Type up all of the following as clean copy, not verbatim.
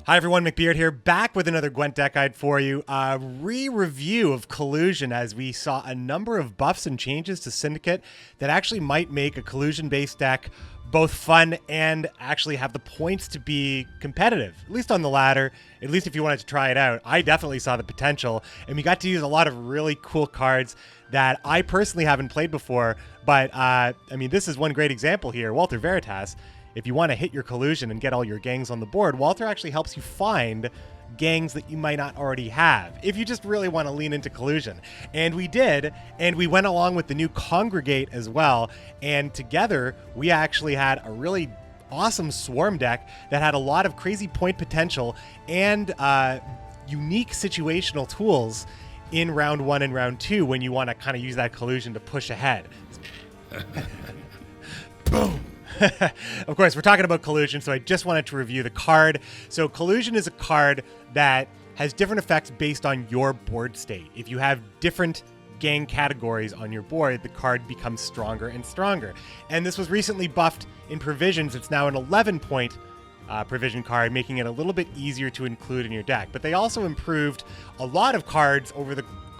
Hi everyone, McBeard here, back with another Gwent deck guide for you. A re-review of Collusion, as we saw a number of buffs and changes to Syndicate that actually might make a Collusion-based deck both fun and actually have the points to be competitive, at least on the ladder, at least if you wanted to try it out. I definitely saw the potential, and we got to use a lot of really cool cards that I personally haven't played before, but I mean, this is one great example here. Walter Veritas. If you want to hit your Collusion and get all your gangs on the board, Walter actually helps you find gangs that you might not already have, if you just really want to lean into Collusion. And we did, and we went along with the new Congregate as well, and together we actually had a really awesome Swarm deck that had a lot of crazy point potential and unique situational tools in round 1 and round 2 when you want to kind of use that Collusion to push ahead. Boom! Of course, we're talking about Collusion, so I just wanted to review the card. So Collusion is a card that has different effects based on your board state. If you have different gang categories on your board, the card becomes stronger and stronger. And this was recently buffed in provisions. It's now an 11-point provision card, making it a little bit easier to include in your deck. But they also improved a lot of cards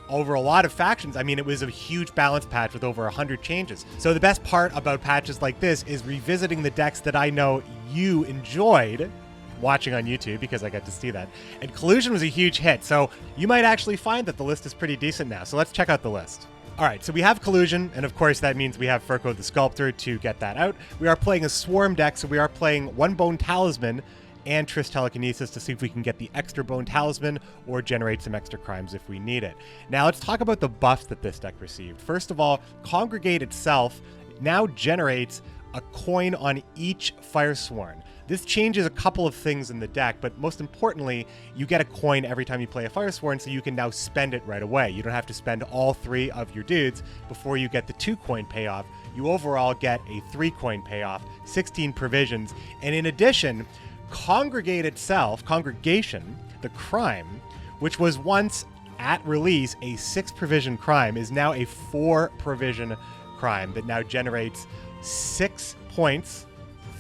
over a lot of factions. I mean, it was a huge balance patch with over 100 changes. So the best part about patches like this is revisiting the decks that I know you enjoyed watching on YouTube, because I got to see that. And Collusion was a huge hit, so you might actually find that the list is pretty decent now. So let's check out the list. All right, so we have Collusion, and of course that means we have Furko the Sculptor to get that out. We are playing a Swarm deck, so we are playing 1 Bone Talisman and Triss Telekinesis to see if we can get the extra Bone Talisman or generate some extra crimes if we need it. Now let's talk about the buffs that this deck received. First of all, Congregate itself now generates a coin on each Firesworn. This changes a couple of things in the deck, but most importantly, you get a coin every time you play a Firesworn, so you can now spend it right away. You don't have to spend all 3 of your dudes before you get the 2-coin payoff. You overall get a 3-coin payoff, 16 provisions, and in addition, Congregate itself, Congregation, the crime, which was once at release a 6-provision crime, is now a 4-provision crime that now generates 6 points,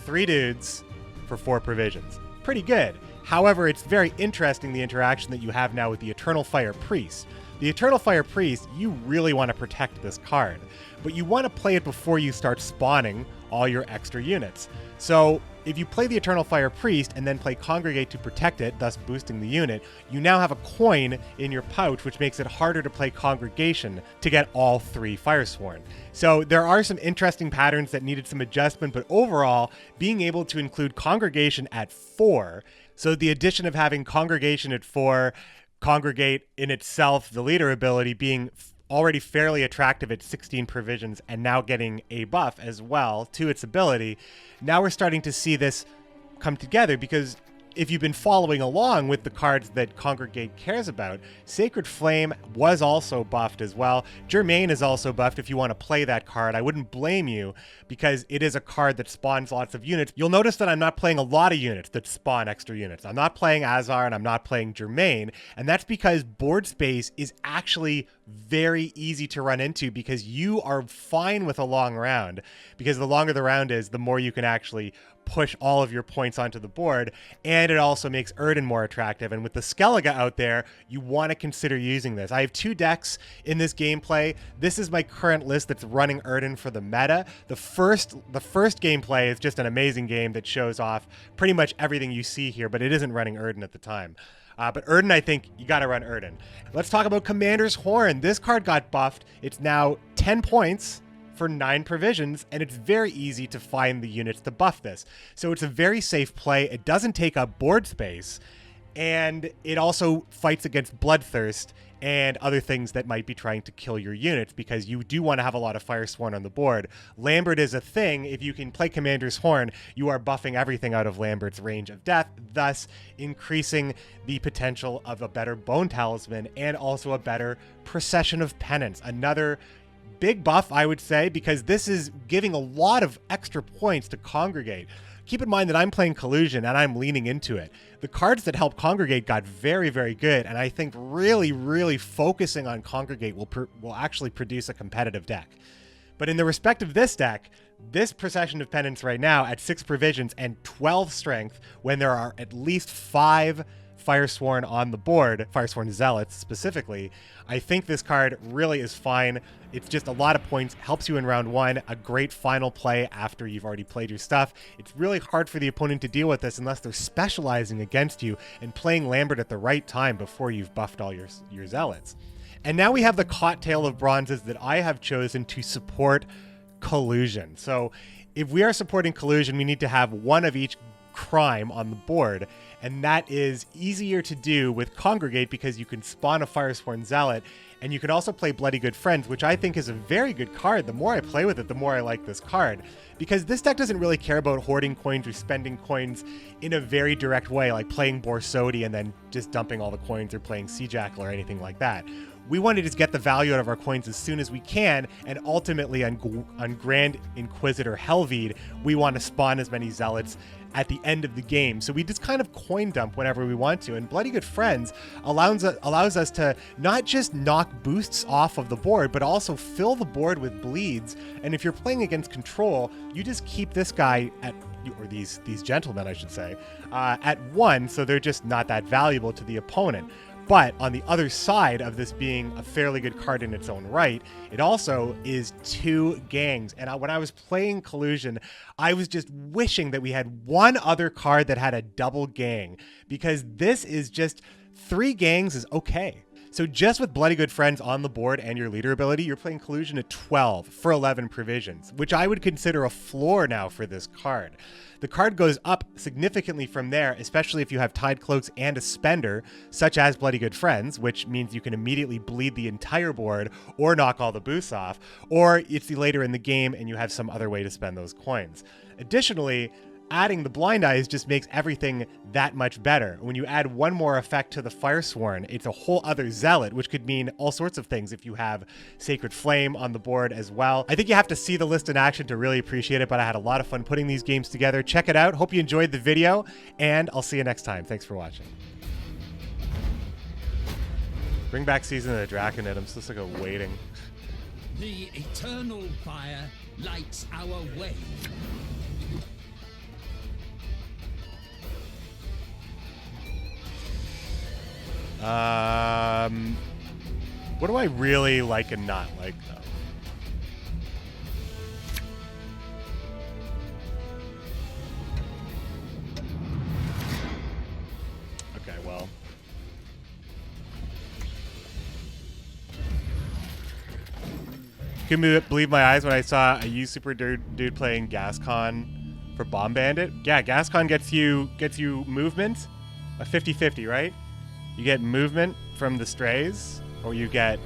3 dudes for 4 provisions. Pretty good. However, it's very interesting the interaction that you have now with the Eternal Fire Priest. The Eternal Fire Priest, you really want to protect this card, but you want to play it before you start spawning all your extra units. So if you play the Eternal Fire Priest and then play Congregate to protect it, thus boosting the unit, you now have a coin in your pouch, which makes it harder to play Congregation to get all 3 Firesworn. So there are some interesting patterns that needed some adjustment, but overall, being able to include Congregation at 4, so the addition of having Congregation at 4, Congregate in itself, the leader ability being already fairly attractive at 16 provisions and now getting a buff as well to its ability. Now we're starting to see this come together, because if you've been following along with the cards that Congregate cares about, Sacred Flame was also buffed as well. Germain is also buffed if you want to play that card. I wouldn't blame you, because it is a card that spawns lots of units. You'll notice that I'm not playing a lot of units that spawn extra units. I'm not playing Azar and I'm not playing Germain, and that's because board space is actually very easy to run into, because you are fine with a long round, because the longer the round is, the more you can actually push all of your points onto the board, and it also makes Yrden more attractive. And with the Skellige out there, you want to consider using this. I have 2 decks in this gameplay. This is my current list that's running Yrden for the meta. The first gameplay is just an amazing game that shows off pretty much everything you see here, but it isn't running Yrden at the time. But Yrden, I think you got to run Yrden. Let's talk about Commander's Horn. This card got buffed. It's now 10 points for 9 provisions, and it's very easy to find the units to buff this. So it's a very safe play. It doesn't take up board space, and it also fights against Bloodthirst and other things that might be trying to kill your units, because you do want to have a lot of Firesworn on the board. Lambert is a thing. If you can play Commander's Horn, you are buffing everything out of Lambert's range of death, thus increasing the potential of a better Bone Talisman and also a better Procession of Penance. Another big buff, I would say, because this is giving a lot of extra points to Congregate. Keep in mind that I'm playing Collusion and I'm leaning into it. The cards that help Congregate got very, very good, and I think really, really focusing on Congregate will actually produce a competitive deck. But in the respect of this deck, this Procession of Penance right now at 6 provisions and 12 strength, when there are at least 5 Firesworn on the board, Firesworn Zealots specifically, I think this card really is fine. It's just a lot of points, helps you in round 1, a great final play after you've already played your stuff. It's really hard for the opponent to deal with this unless they're specializing against you and playing Lambert at the right time before you've buffed all your Zealots. And now we have the cocktail of bronzes that I have chosen to support Collusion. So if we are supporting Collusion, we need to have one of each crime on the board, and that is easier to do with Congregate because you can spawn a Firesworn Zealot, and you can also play Bloody Good Friends, which I think is a very good card. The more I play with it, the more I like this card, because this deck doesn't really care about hoarding coins or spending coins in a very direct way, like playing Borsodi and then just dumping all the coins, or playing Sea Jackal or anything like that. We want to just get the value out of our coins as soon as we can, and ultimately on Grand Inquisitor Helveed, we want to spawn as many Zealots at the end of the game. So we just kind of coin dump whenever we want to, and Bloody Good Friends allows us to not just knock boosts off of the board, but also fill the board with bleeds. And if you're playing against control, you just keep this guy at, or these gentlemen, I should say, at 1, so they're just not that valuable to the opponent. But on the other side of this being a fairly good card in its own right, it also is 2 gangs. And when I was playing Collusion, I was just wishing that we had one other card that had a double gang, because this is just 3 gangs is okay. So just with Bloody Good Friends on the board and your leader ability, you're playing Collusion at 12 for 11 provisions, which I would consider a floor now for this card. The card goes up significantly from there, especially if you have Tide Cloaks and a spender, such as Bloody Good Friends, which means you can immediately bleed the entire board or knock all the boosts off, or it's later in the game and you have some other way to spend those coins. Additionally, adding the Blind Eyes just makes everything that much better. When you add one more effect to the Firesworn, it's a whole other Zealot, which could mean all sorts of things if you have Sacred Flame on the board as well. I think you have to see the list in action to really appreciate it, but I had a lot of fun putting these games together. Check it out. Hope you enjoyed the video, and I'll see you next time. Thanks for watching. Bring back Season of the Draconid. I'm so sick of waiting. The eternal fire lights our way. What do I really like and not like, though? Okay, well. Couldn't believe my eyes when I saw a super dude playing Gascon for Bomb Bandit. Yeah, Gascon gets you movement, a 50-50, right? You get movement from the strays, or you get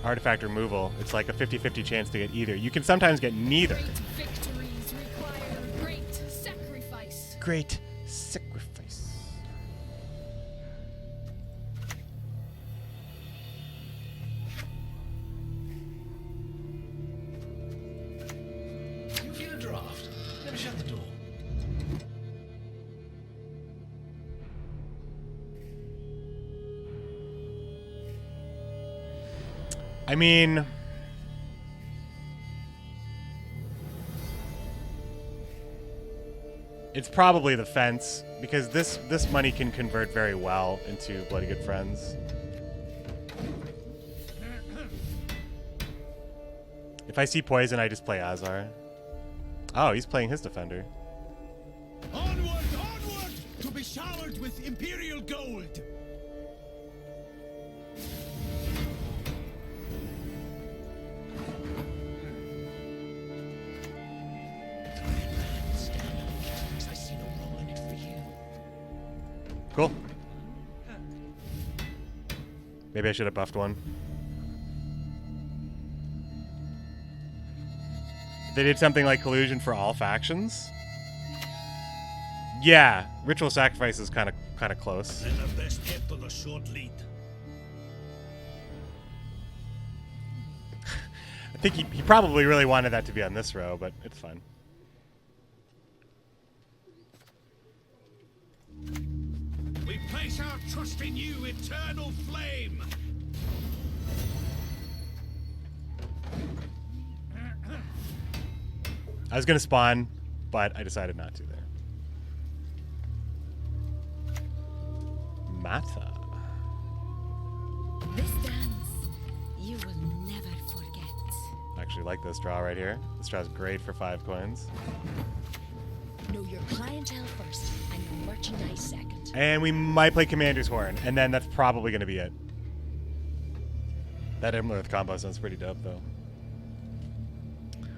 artifact removal. It's like a 50-50 chance to get either. You can sometimes get neither. Great victories require great sacrifice. Great sacrifice. You feel a draft? Never shut the door. I mean, it's probably the fence, because this money can convert very well into Bloody Good Friends. If I see poison, I just play Azar. Oh, he's playing his defender. Onward, onward, to be showered with Imperial gold. Cool. Maybe I should have buffed one. They did something like Collusion for all factions? Yeah, Ritual Sacrifice is kind of close. Then the best hit to the short lead. I think he probably really wanted that to be on this row, but it's fine. We place our trust in you, eternal flame. I was going to spawn, but I decided not to there. Mata. This dance, you will never forget. I actually like this draw right here. This draw is great for 5 coins. Know your clientele first and your merchandise second. And we might play Commander's Horn, and then that's probably going to be it. That Imlerith combo sounds pretty dope, though.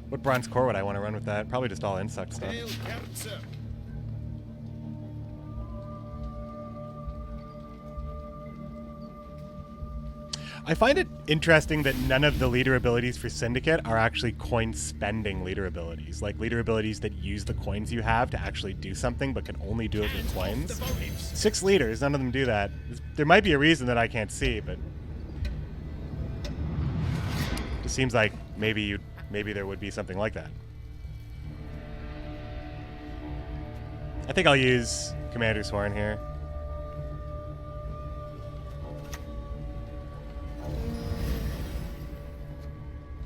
What bronze core would I want to run with that? Probably just all insect stuff. Hail, Captain. I find it interesting that none of the leader abilities for Syndicate are actually coin-spending leader abilities. Like leader abilities that use the coins you have to actually do something, but can only do it with coins. 6 leaders, none of them do that. There might be a reason that I can't see, but... it seems like maybe there would be something like that. I think I'll use Commander's Horn here.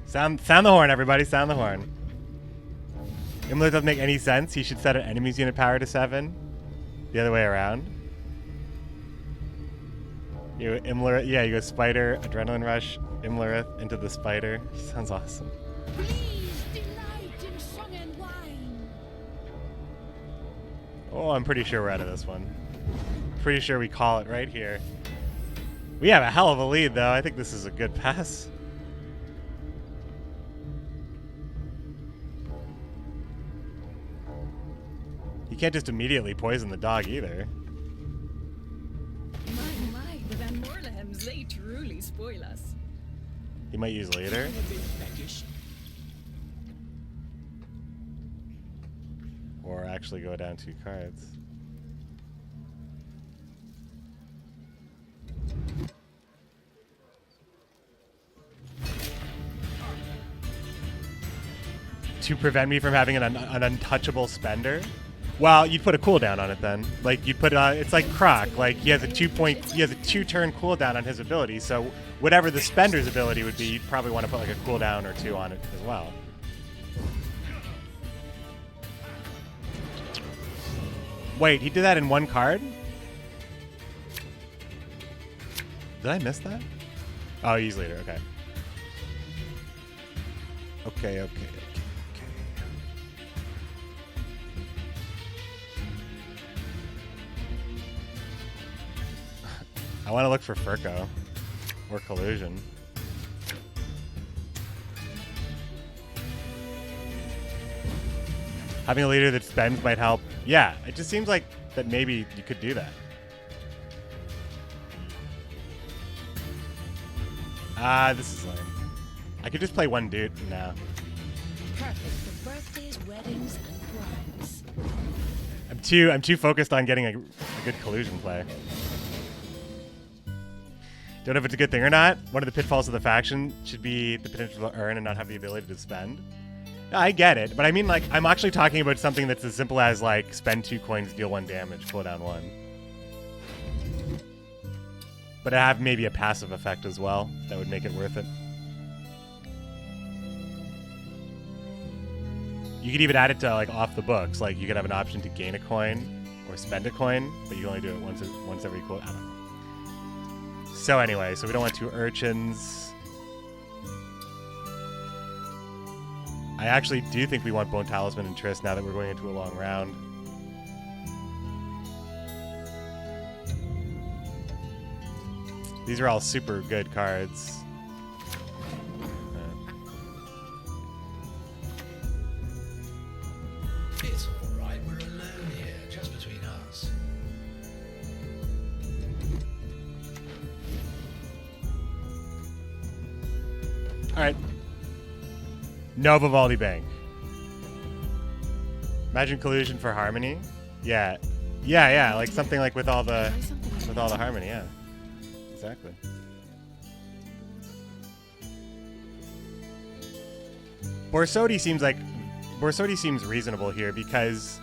Sound the horn, everybody. Sound the horn. Imler doesn't make any sense. He should set an enemy's unit power to 7. The other way around. You Imler, yeah, you go Spider, Adrenaline Rush, Imlerith into the Spider. Sounds awesome. Please delight in song and wine. Oh, I'm pretty sure we're out of this one. Pretty sure we call it right here. We have a hell of a lead, though. I think this is a good pass. You can't just immediately poison the dog either. My, the Van Morlehems, they truly spoil us. He might use leader. Or actually go down 2 cards. To prevent me from having an untouchable spender? Well, you'd put a cooldown on it then. Like you'd put it's like Croc. Like he has a 2-turn cooldown on his ability. So whatever the spender's ability would be, you'd probably want to put like a cooldown or 2 on it as well. Wait, he did that in 1 card? Did I miss that? Oh, he's leader. Okay. Okay. I want to look for Furco or Collusion. Having a leader that spends might help. Yeah, it just seems like that maybe you could do that. This is lame. I could just play 1 dude now. Perfect for birthdays, weddings, and crimes. I'm too focused on getting a good Collusion play. Don't know if it's a good thing or not. One of the pitfalls of the faction should be the potential to earn and not have the ability to spend. I get it, but I mean, like, I'm actually talking about something that's as simple as, like, spend 2 coins, deal 1 damage, cooldown 1. But I have maybe a passive effect as well that would make it worth it. You could even add it to, like, off the books. Like, you could have an option to gain a coin or spend a coin, but you only do it once every I don't know. So anyway, so we don't want 2 urchins. I actually do think we want Bone Talisman and Triss now that we're going into a long round. These are all super good cards. It's alright, we're alone here, just between us. Alright. No Vivaldi Bank. Imagine Collusion for Harmony. Yeah. Yeah, like something like with all the harmony, yeah. Exactly. Borsodi seems reasonable here because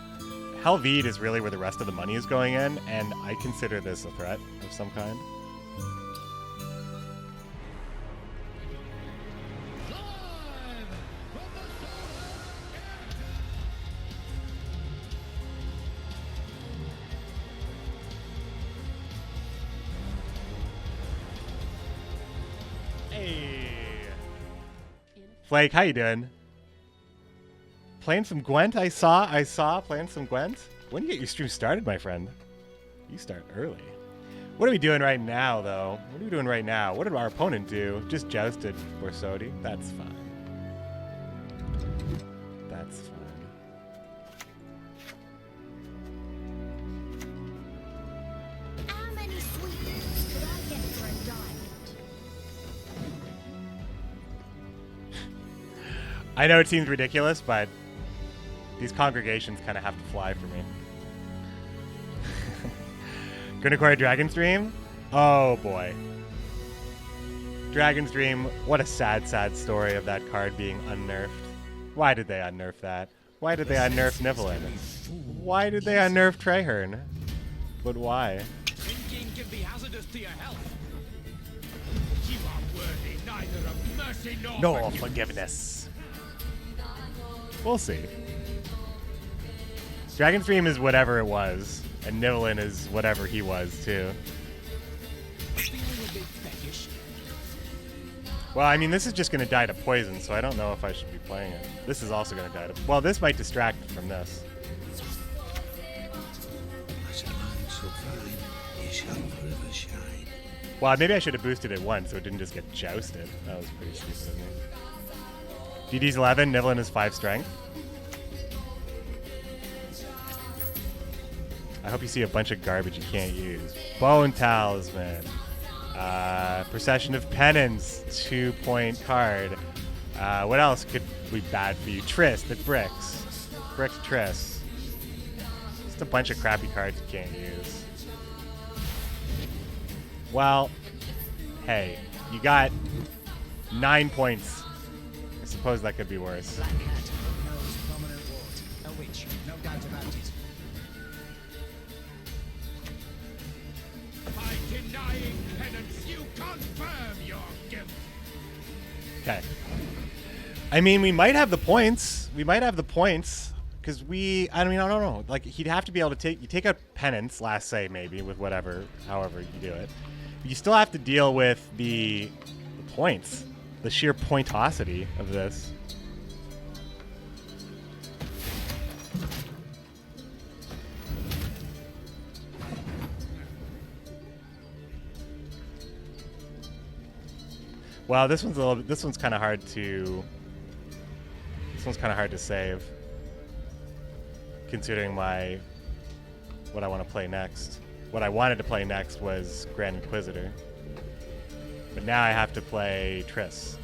Helvede is really where the rest of the money is going in, and I consider this a threat of some kind. Flake, how you doing? Playing some Gwent, I saw playing some Gwent. When do you get your stream started, my friend? You start early. What are we doing right now, though? What are we doing right now? What did our opponent do? Just jousted Borsodi. That's fine. That's fine. How many sweetens could I get for a diamond? I know it seems ridiculous, but these congregations kind of have to fly for me. Gonna acquire Dragon's Dream? Oh boy. Dragon's Dream, what a sad, sad story of that card being unnerfed. Why did they unnerf that? Why did they unnerf Nivellen? Why did they unnerf Traherne? But why? Thinking can be hazardous to your health. You are worthy neither of mercy nor No forgiveness. We'll see. Dragon's Dream is whatever it was, and Nivellen is whatever he was, too. feeling a bit peckish. Well, I mean, this is just going to die to poison, so I don't know if I should be playing it. This is also going to die to... Well, this might distract from this. As a light so fine, it shall forever shine. Well, maybe I should have boosted it once so it didn't just get jousted. That was pretty stupid of me. DD's 11, Nivellen is 5 strength. I hope you see a bunch of garbage you can't use. Bone Talisman. Procession of Penance, 2-point card. What else could be bad for you? Triss, the bricks. Bricks Triss. Just a bunch of crappy cards you can't use. Well, hey, you got 9 points. I suppose that could be worse. Black Cat knows prominent ward. A witch, no doubt about it. By denying penance, you confirm your guilt. Okay. I mean, we might have the points. We might have the points. Because I don't know. Like, he'd have to be able to take out penance, last say, maybe, with whatever, however you do it. But you still have to deal with the points. The sheer pointosity of this. Well, this one's kind of hard to. This one's kind of hard to save, considering what I want to play next. What I wanted to play next was Grand Inquisitor, but now I have to play Triss.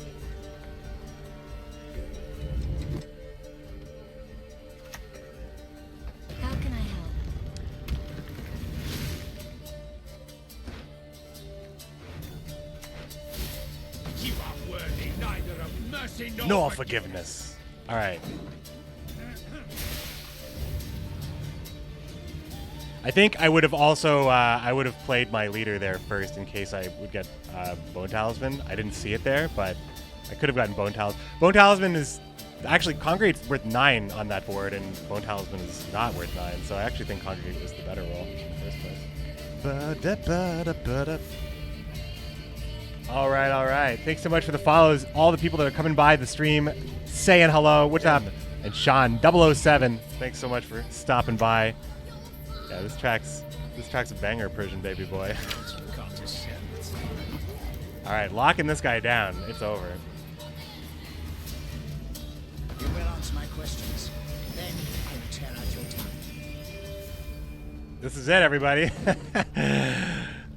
How can I help? You are worthy neither of mercy nor No forgiveness. All right. I think I would have also played my leader there first in case I would get Bone Talisman. I didn't see it there, but I could have gotten Bone Talisman. Bone Talisman is actually Congregate's worth 9 on that board, and Bone Talisman is not worth 9. So I actually think Congregate was the better roll in the first place. All right. Thanks so much for the follows. All the people that are coming by the stream, saying hello. What's up? And Sean 007. Thanks so much for stopping by. Yeah, this track's a banger, Persian baby boy. All right, locking this guy down. It's over. You will answer my questions. Then I will tear out your tongue. This is it, everybody.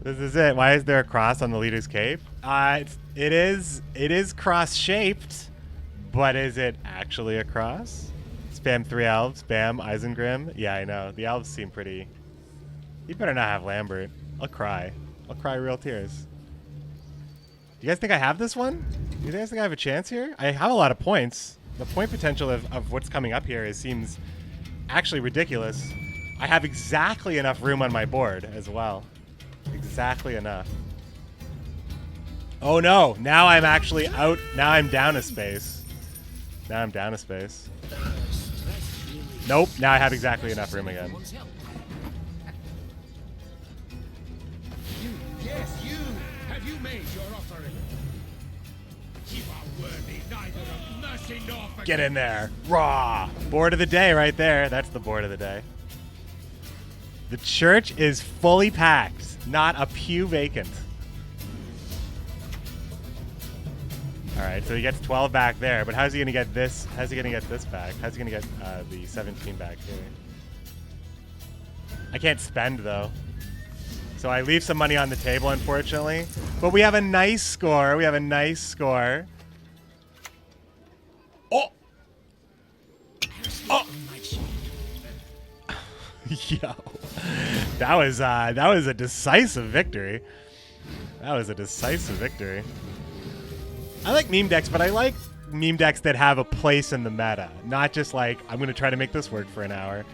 This is it. Why is there a cross on the leader's cape? It is cross-shaped, but is it actually a cross? Spam 3 elves. Spam Isengrim. Yeah, I know. The elves seem pretty... You better not have Lambert. I'll cry. I'll cry real tears. Do you guys think I have this one? Do you guys think I have a chance here? I have a lot of points. The point potential of what's coming up here seems actually ridiculous. I have exactly enough room on my board as well. Exactly enough. Oh no! Now I'm actually out. Now I'm down a space. Nope, now I have exactly enough room again. Yes, you. Have you made your offering? You are worthy neither of mercy nor forgiveness. Get in there. Raw. Board of the day right there. That's the board of the day. The church is fully packed. Not a pew vacant. All right, so he gets 12 back there, but how's he gonna get this? How's he gonna get this back? How's he gonna get the 17 back here? I can't spend though, so I leave some money on the table, unfortunately. But we have a nice score. We have a nice score. Oh, oh, yo, that was a decisive victory. That was a decisive victory. I like meme decks, but I like meme decks that have a place in the meta, not just like, I'm going to try to make this work for an hour.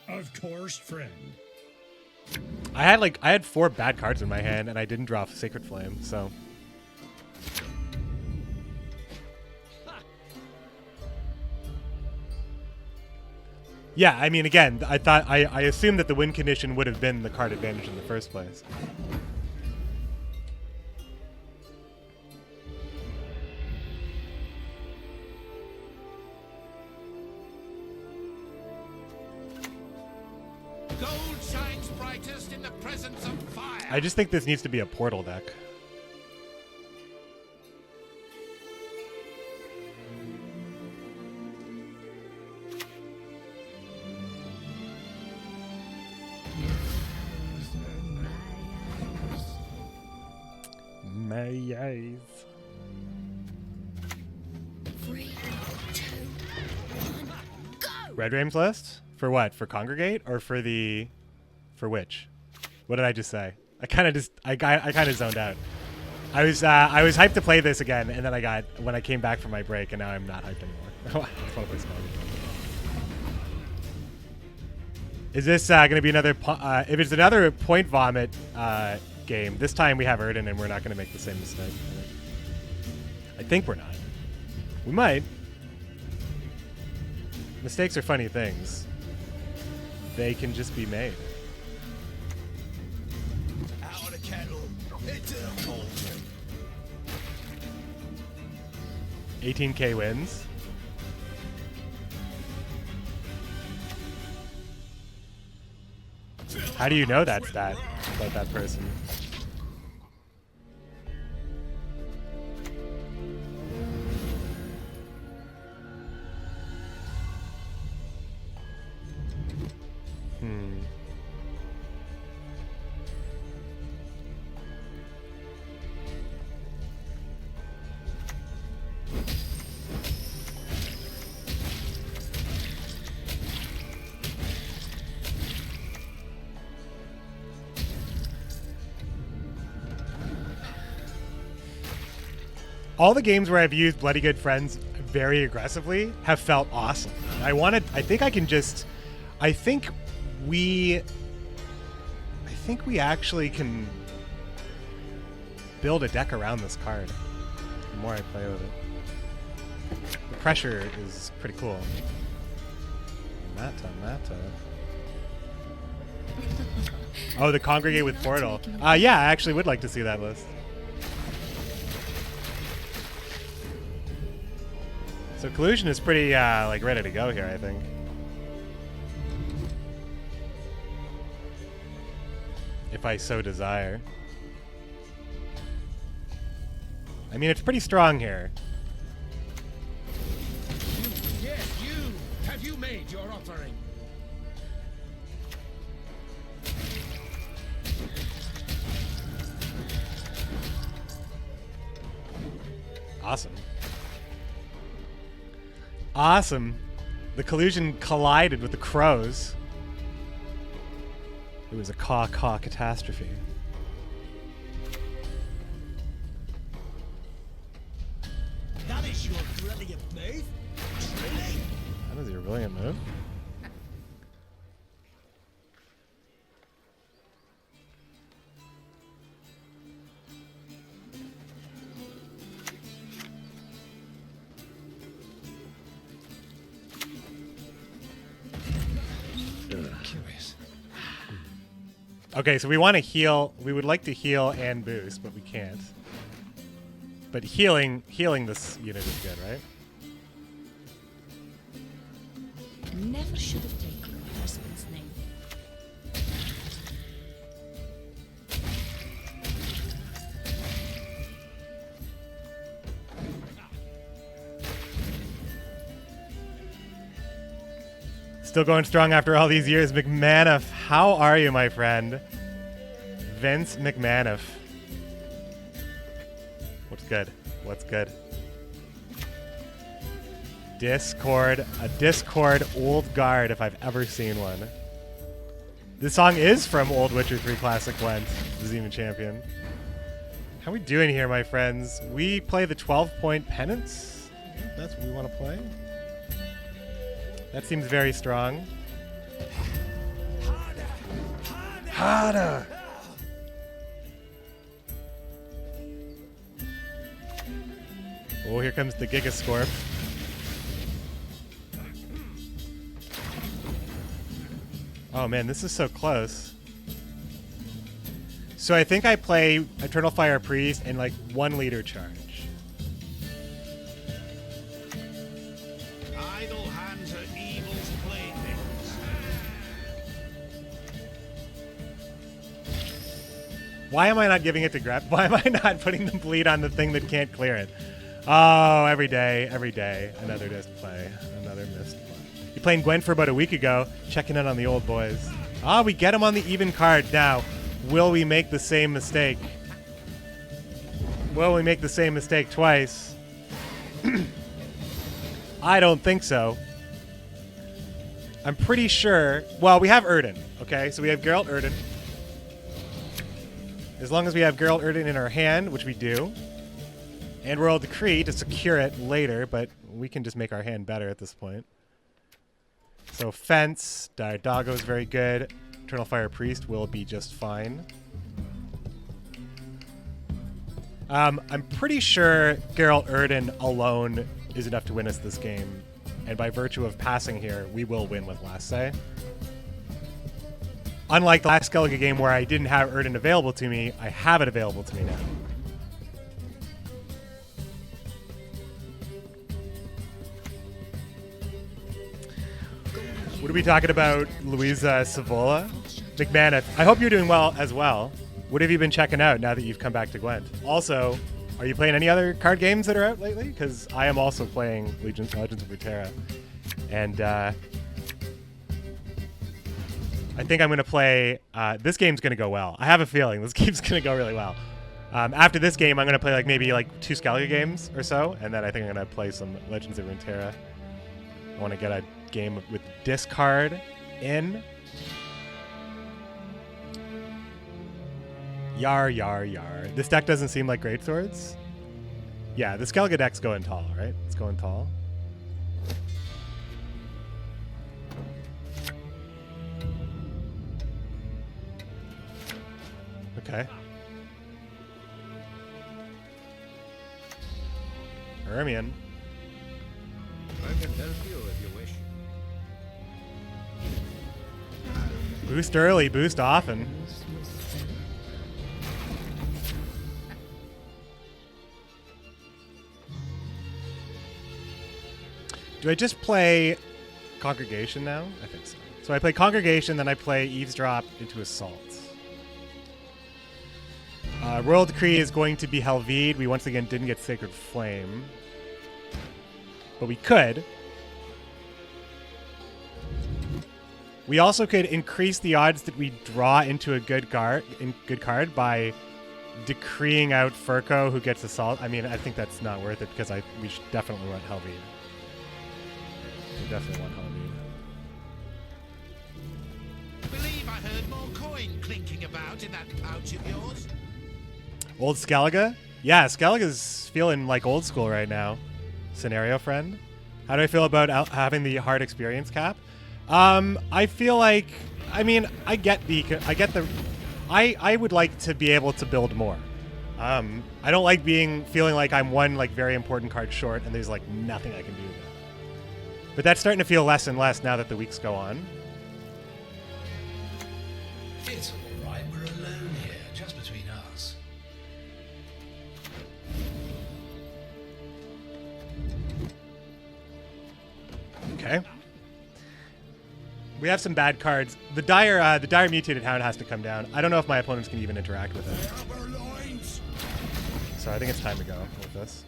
Of course, friend. I had 4 bad cards in my hand, and I didn't draw Sacred Flame, so. Yeah, I mean, again, I assumed that the win condition would have been the card advantage in the first place. Gold shines brightest in the presence of fire. I just think this needs to be a portal deck. My eyes. 3, 2, 1, go! Red Rame's list? For what? For Congregate or for the... For which? What did I just say? I kind of zoned out. I was hyped to play this again, and then when I came back from my break, and now I'm not hyped anymore. I just want to play Scoia'tael. Is this going to be another... if it's another point vomit game, this time we have Yrden, and we're not going to make the same mistake. I think we're not. We might. Mistakes are funny things. They can just be made. Out of the kettle, into the cauldron. 18k wins. How do you know that stat about that person? All the games where I've used Bloody Good Friends very aggressively have felt awesome. I think we actually can build a deck around this card the more I play with it. The pressure is pretty cool. Mata. Oh, the Congregate with Portal. Yeah, I actually would like to see that list. So Collusion is pretty like ready to go here, I think. If I so desire. I mean, it's pretty strong here. Yes, you. Have you made your offering? Awesome. Awesome. The Collusion collided with the crows. It was a caw-caw catastrophe. That is your brilliant move. Truly. That is your brilliant move. Curious. Okay, so we want to heal. We would like to heal and boost, but we can't. But healing this unit is good, right? I never should have taken my husband's name. Still going strong after all these years. McManuf, how are you, my friend? Vince McManuf. What's good? What's good? Discord. A Discord old guard if I've ever seen one. This song is from Old Witcher 3 Classic Gwent, the Zeman Champion. How we doing here, my friends? We play the 12-point penance. That's what we want to play. That seems very strong. Harder! Oh, here comes the Gigascorp. Oh man, this is so close. So I think I play Eternal Fire Priest and like 1 leader charge. Idle hands are evil's playthings. Why am I not giving it to Grep? Why am I not putting the bleed on the thing that can't clear it? Oh, every day, another missed play, another missed play. You playing Gwent for about a week ago, checking in on the old boys. Ah, we get him on the even card now. Will we make the same mistake? Will we make the same mistake twice? I don't think so. I'm pretty sure. Well, we have Yrden, okay? So we have Geralt Yrden. As long as we have Geralt Yrden in our hand, which we do, and Royal Decree to secure it later, but we can just make our hand better at this point. So Fence, Dire Doggo is very good. Eternal Fire Priest will be just fine. I'm pretty sure Geralt Yrden alone is enough to win us this game. And by virtue of passing here, we will win with Last Say. Unlike the last Skellige game where I didn't have Yrden available to me, I have it available to me now. What are we talking about, Louisa Savola? McManus, I hope you're doing well as well. What have you been checking out now that you've come back to Gwent? Also, are you playing any other card games that are out lately? Because I am also playing Legends of Runeterra. And I think I'm going to play... this game's going to go well. I have a feeling this game's going to go really well. After this game, I'm going to play maybe 2 Skellige games or so. And then I think I'm going to play some Legends of Runeterra. I want to get a game with discard in. Yar, yar, yar. This deck doesn't seem like great swords. Yeah, the Skellige deck's going tall, right? It's going tall. Okay. Ermion. I can help you if you wish. Boost early, boost often. Do I just play Congregation now? I think so. So I play Congregation, then I play Eavesdrop into Assault. Royal Decree is going to be Helvide. We once again didn't get Sacred Flame. But we could. We also could increase the odds that we draw into a good card by decreeing out Furco, who gets Assault. I mean, I think that's not worth it because we should definitely want Helvide. We definitely want Helvide. Believe I heard more coin clinking about in that pouch of yours. Old Skellige? Yeah, Skellige's feeling like old school right now. Scenario friend. How do I feel about having the hard experience cap? I feel like, I mean, I would like to be able to build more. I don't like feeling like I'm one very important card short and there's nothing I can do about it. But that's starting to feel less and less now that the weeks go on. It's all right. We're alone here, just between us. Okay. We have some bad cards. The dire mutated hound has to come down. I don't know if my opponents can even interact with it. So I think it's time to go with this.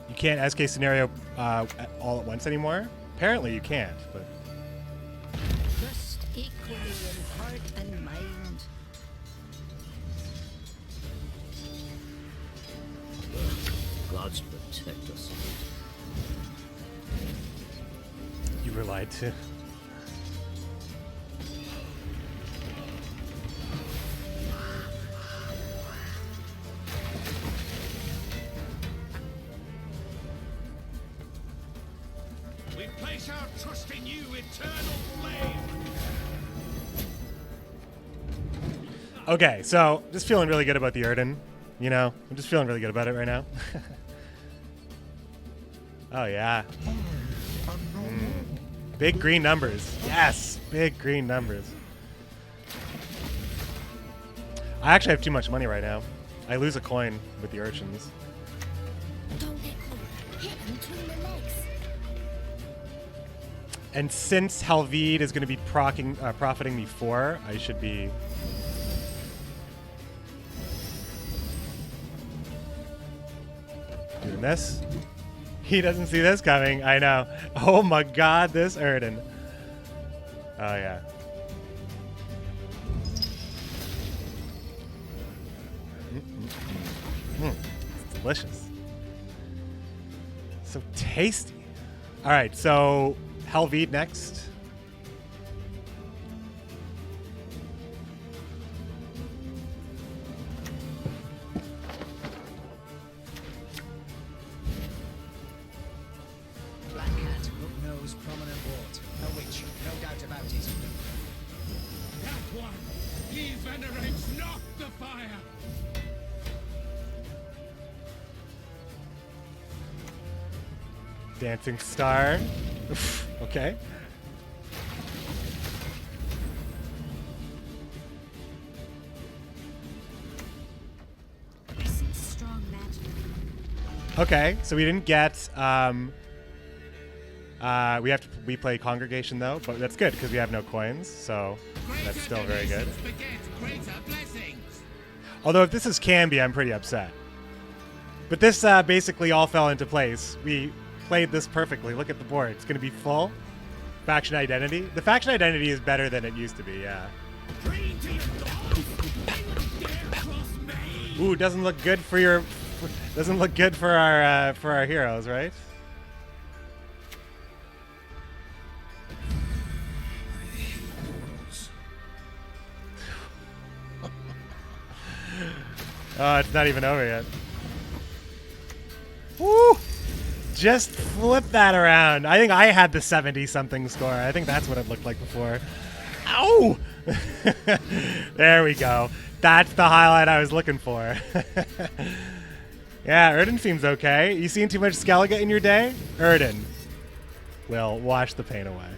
You can't SK scenario all at once anymore? Apparently you can't, but... Just equally in heart and mind. Gods protect us. You were lied to. We place our trust in you, eternal flame. Okay, so just feeling really good about the Yrden. You know, I'm just feeling really good about it right now. Oh, yeah. Big green numbers. Yes, big green numbers. I actually have too much money right now. I lose a coin with the urchins. Don't get caught. Hit him between the legs. And since Helvide is going to be profiting me 4, I should be... doing this. He doesn't see this coming. I know. Oh my god, this Yrden. Oh yeah. It's delicious. So tasty. All right, so Helvide next. Black cat, hook nose, prominent wart. A witch, no doubt about it. That one, he venerates not the fire. Dancing star. Okay. I see strong magic. Okay, so we didn't get we play Congregation though, but that's good because we have no coins, so that's still very good. Although if this is Canby, I'm pretty upset. But this basically all fell into place. We played this perfectly. Look at the board. It's going to be full. Faction identity. The faction identity is better than it used to be, yeah. Ooh, doesn't look good for your... Doesn't look good for our heroes, right? Oh, it's not even over yet. Woo! Just flip that around. I think I had the 70-something score. I think that's what it looked like before. Ow! There we go. That's the highlight I was looking for. Yeah, Yrden seems okay. You seen too much Scoia'tael in your day? Yrden will wash the pain away.